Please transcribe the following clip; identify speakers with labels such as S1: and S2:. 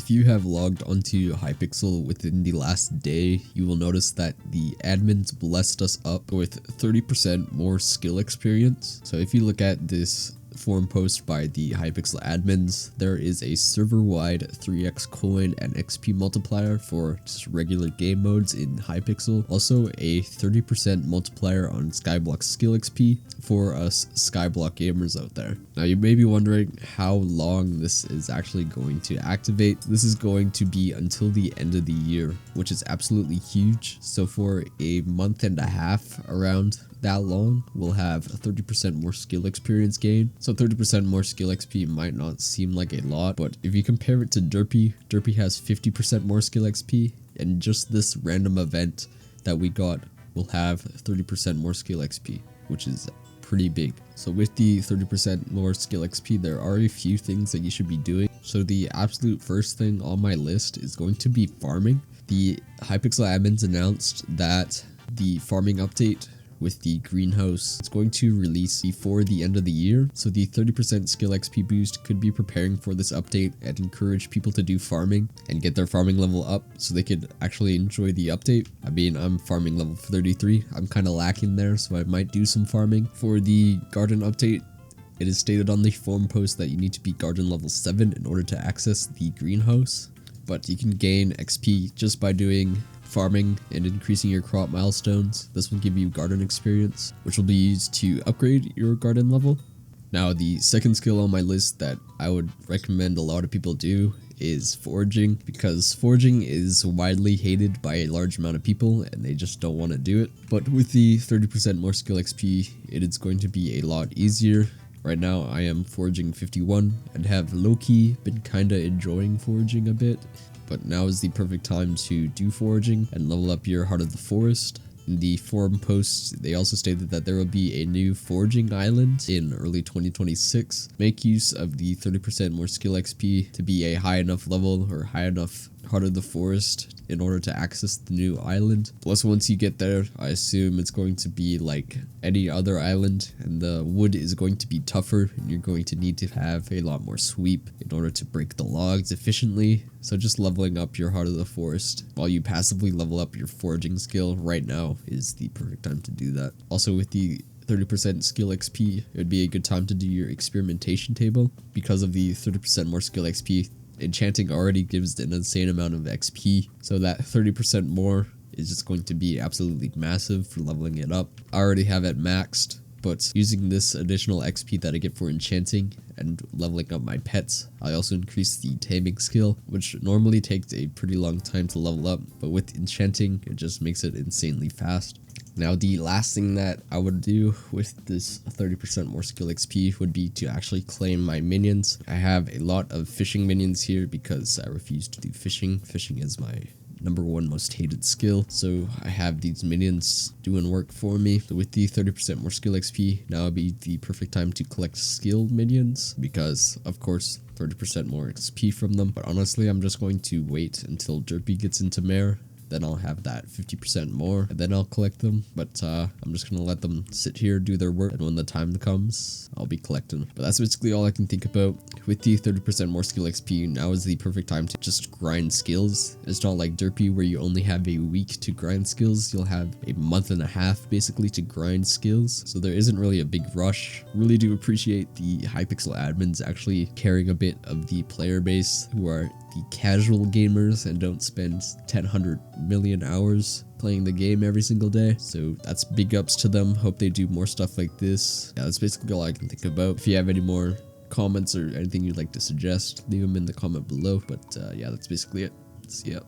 S1: If you have logged onto Hypixel within the last day, you will notice that the admins blessed us up with 30% more skill experience. So if you look at this forum post by the Hypixel admins, there is a server-wide 3x coin and XP multiplier for just regular game modes in Hypixel. Also a 30% multiplier on Skyblock skill XP for us Skyblock gamers out there. Now you may be wondering how long this is actually going to activate. This is going to be until the end of the year, which is absolutely huge. So for a month and a half around that long, we'll have 30% more skill experience gain. So 30% more skill XP might not seem like a lot, but if you compare it to Derpy has 50% more skill XP, and just this random event that we got will have 30% more skill XP, which is pretty big. So with the 30% more skill XP, there are a few things that you should be doing. So the absolute first thing on my list is going to be farming. The Hypixel admins announced that the farming update with the greenhouse is going to release before the end of the year, so the 30% skill XP boost could be preparing for this update and encourage people to do farming and get their farming level up so they could actually enjoy the update. I mean, I'm farming level 33, I'm kind of lacking there, so I might do some farming. For the garden update, it is stated on the forum post that you need to be garden level 7 in order to access the greenhouse, but you can gain XP just by doing farming and increasing your crop milestones. This will give you garden experience, which will be used to upgrade your garden level. Now, the second skill on my list that I would recommend a lot of people do is foraging, because foraging is widely hated by a large amount of people and they just don't want to do it. But with the 30% more skill XP, it is going to be a lot easier. Right now I am foraging 51 and have low-key been kinda enjoying foraging a bit, but now is the perfect time to do foraging and level up your Heart of the Forest. In the forum post, they also stated that there will be a new foraging island in early 2026. Make use of the 30% more skill XP to be a high enough level or high enough Heart of the Forest in order to access the new island. Plus, once you get there, I assume it's going to be like any other island, and the wood is going to be tougher, and you're going to need to have a lot more sweep in order to break the logs efficiently. So just leveling up your Heart of the Forest while you passively level up your foraging skill right now is the perfect time to do that. Also, with the 30% skill XP, it would be a good time to do your experimentation table. Because of the 30% more skill XP, enchanting already gives an insane amount of XP, so that 30% more is just going to be absolutely massive for leveling it up. I already have it maxed, but using this additional XP that I get for enchanting and leveling up my pets, I also increase the taming skill, which normally takes a pretty long time to level up, but with enchanting, it just makes it insanely fast. Now, the last thing that I would do with this 30% more skill XP would be to actually claim my minions. I have a lot of fishing minions here because I refuse to do fishing. Fishing is my #1 most hated skill, so I have these minions doing work for me. So with the 30% more skill XP, now would be the perfect time to collect skill minions because, of course, 30% more XP from them. But honestly, I'm just going to wait until Derpy gets into Mare. Then I'll have that 50% more, and then I'll collect them, but I'm just gonna let them sit here, do their work, and when the time comes, I'll be collecting them. But that's basically all I can think about. With the 30% more skill XP, now is the perfect time to just grind skills. It's not like Derpy where you only have a week to grind skills. You'll have a month and a half basically to grind skills, so there isn't really a big rush. Really do appreciate the Hypixel admins actually caring a bit of the player base who are the casual gamers and don't spend 100 million hours playing the game every single day. So that's big ups to them. Hope they do more stuff like this. Yeah, that's basically all I can think about. If you have any more comments or anything you'd like to suggest, leave them in the comment below. But yeah, that's basically it. See ya.